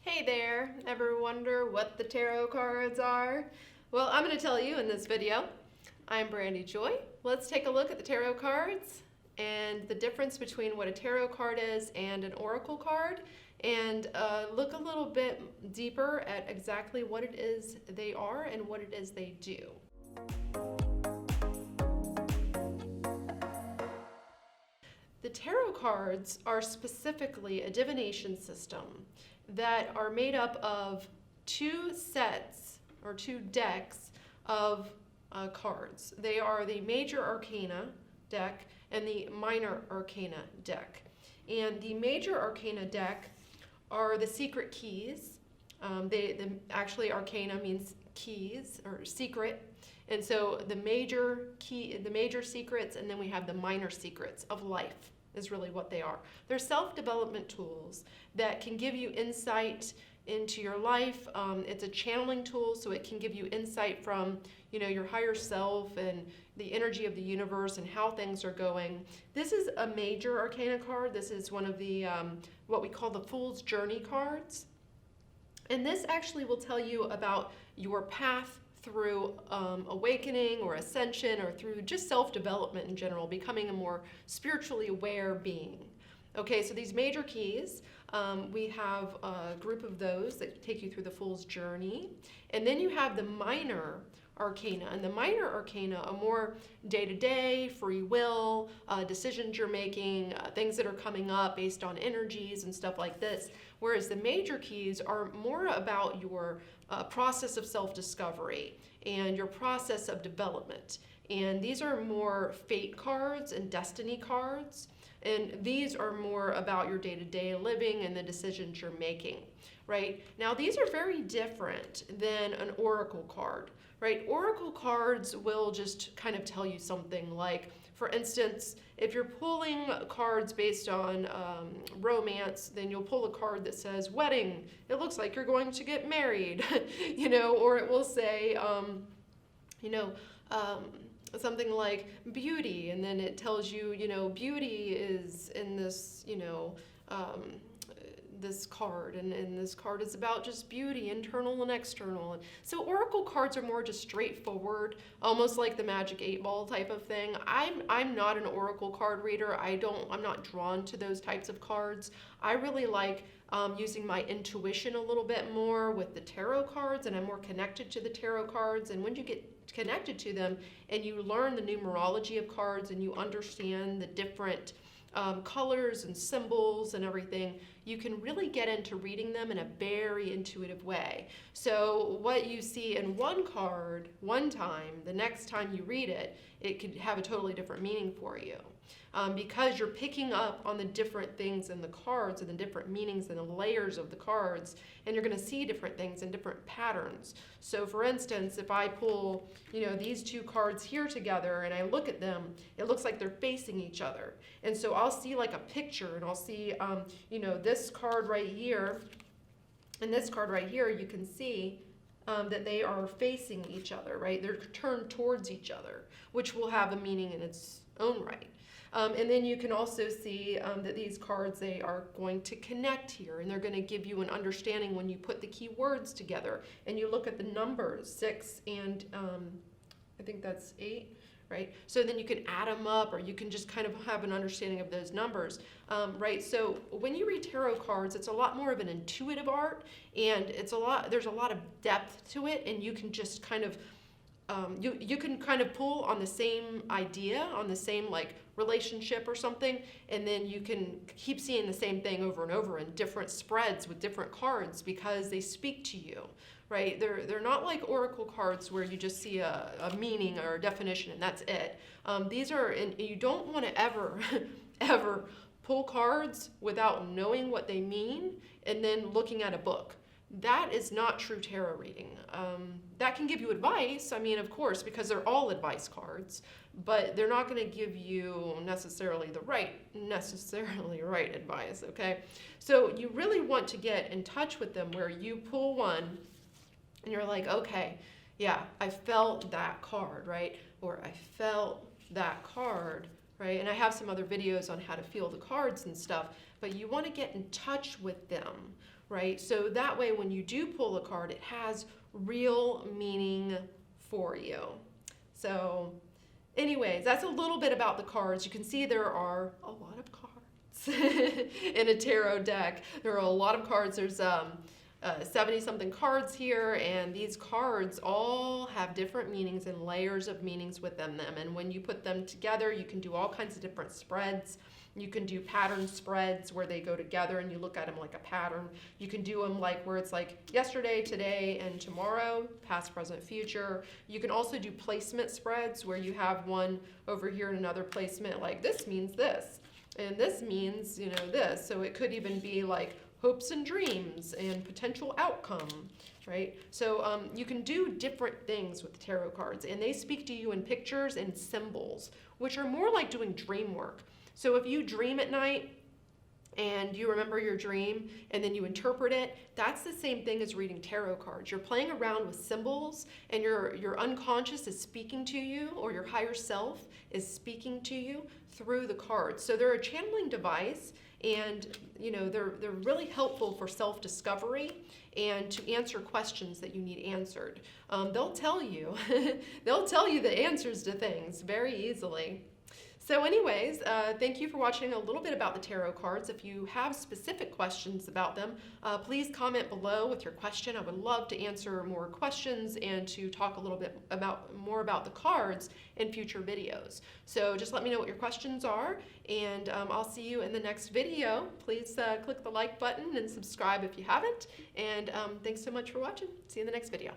Hey there, ever wonder what the tarot cards are? Well, I'm going to tell you in this video. I'm Brandy Joy. Let's take a look at the tarot cards and the difference between what a tarot card is and an oracle card, and look a little bit deeper at exactly what it is they are and what it is they do. The tarot cards are specifically a divination system that are made up of two sets or two decks of cards. They are the major arcana deck and the minor arcana deck. And the major arcana deck are the secret keys. Actually, arcana means keys or secret. And so the major secrets, and then we have the minor secrets of life is really what they are. They're self-development tools that can give you insight into your life. It's a channeling tool, so it can give you insight from your higher self and the energy of the universe and how things are going. This is a major arcana card. This is one of the what we call the Fool's Journey cards. And this actually will tell you about your path through awakening or ascension, or through just self-development in general, becoming a more spiritually aware being. Okay, so these major keys, we have a group of those that take you through the Fool's Journey. And then you have the minor arcana. And the minor arcana are more day-to-day, free will, decisions you're making, things that are coming up based on energies and stuff like this. Whereas the major keys are more about your process of self-discovery and your process of development. And these are more fate cards and destiny cards. And these are more about your day-to-day living and the decisions you're making, right? Now, these are very different than an oracle card, right? Oracle cards will just kind of tell you something like, for instance, if you're pulling cards based on romance, then you'll pull a card that says wedding. It looks like you're going to get married, or it will say, something like beauty, and then it tells you, beauty is in this, this card, and this card is about just beauty, internal and external. And so oracle cards are more just straightforward, almost like the Magic 8-Ball type of thing. I'm not an oracle card reader. I'm not drawn to those types of cards. I really like using my intuition a little bit more with the tarot cards, and I'm more connected to the tarot cards. And when you get connected to them and you learn the numerology of cards and you understand the different colors and symbols and everything, you can really get into reading them in a very intuitive way. So what you see in one card one time, the next time you read it, it could have a totally different meaning for you. Because you're picking up on the different things in the cards and the different meanings and the layers of the cards, and you're going to see different things in different patterns. So for instance, if I pull these two cards here together and I look at them, it looks like they're facing each other. And so I'll see like a picture, and I'll see this card right here and this card right here. You can see that they are facing each other, right? They're turned towards each other, which will have a meaning in its own right. And then you can also see that these cards, they are going to connect here, and they're going to give you an understanding when you put the key words together and you look at the numbers 6 and I think that's 8, right? So then you can add them up, or you can just kind of have an understanding of those numbers, right? So when you read tarot cards, it's a lot more of an intuitive art, and there's a lot of depth to it, and you can just kind of you can kind of pull on the same idea, on the same like relationship or something, and then you can keep seeing the same thing over and over in different spreads with different cards because they speak to you, right? They're not like oracle cards where you just see a meaning or a definition and that's it. These are, and you don't want to ever pull cards without knowing what they mean and then looking at a book. That is not true tarot reading. That can give you advice, of course, because they're all advice cards, but they're not going to give you necessarily right advice, okay? So you really want to get in touch with them where you pull one and you're like, okay, yeah, I felt that card, right? Or I felt that card, right? And I have some other videos on how to feel the cards and stuff, but you want to get in touch with them, right? So that way when you do pull a card, it has real meaning for you. So anyways, that's a little bit about the cards. You can see there are a lot of cards in a tarot deck. There are a lot of cards. There's 70 something cards here, and these cards all have different meanings and layers of meanings within them. And when you put them together, you can do all kinds of different spreads. You can do pattern spreads where they go together and you look at them like a pattern. You can do them like where it's like yesterday, today, and tomorrow, past, present, future. You can also do placement spreads where you have one over here and another placement like this means this, and this means, you know, this. So it could even be like hopes and dreams and potential outcome, right? So you can do different things with tarot cards, and they speak to you in pictures and symbols, which are more like doing dream work. So if you dream at night and you remember your dream and then you interpret it, that's the same thing as reading tarot cards. You're playing around with symbols, and your unconscious is speaking to you, or your higher self is speaking to you through the cards. So they're a channeling device, and you know they're really helpful for self-discovery and to answer questions that you need answered. They'll tell you the answers to things very easily. So anyways, thank you for watching a little bit about the tarot cards. If you have specific questions about them, please comment below with your question. I would love to answer more questions and to talk a little bit more about the cards in future videos. So just let me know what your questions are, and I'll see you in the next video. Please click the like button and subscribe if you haven't. And thanks so much for watching. See you in the next video.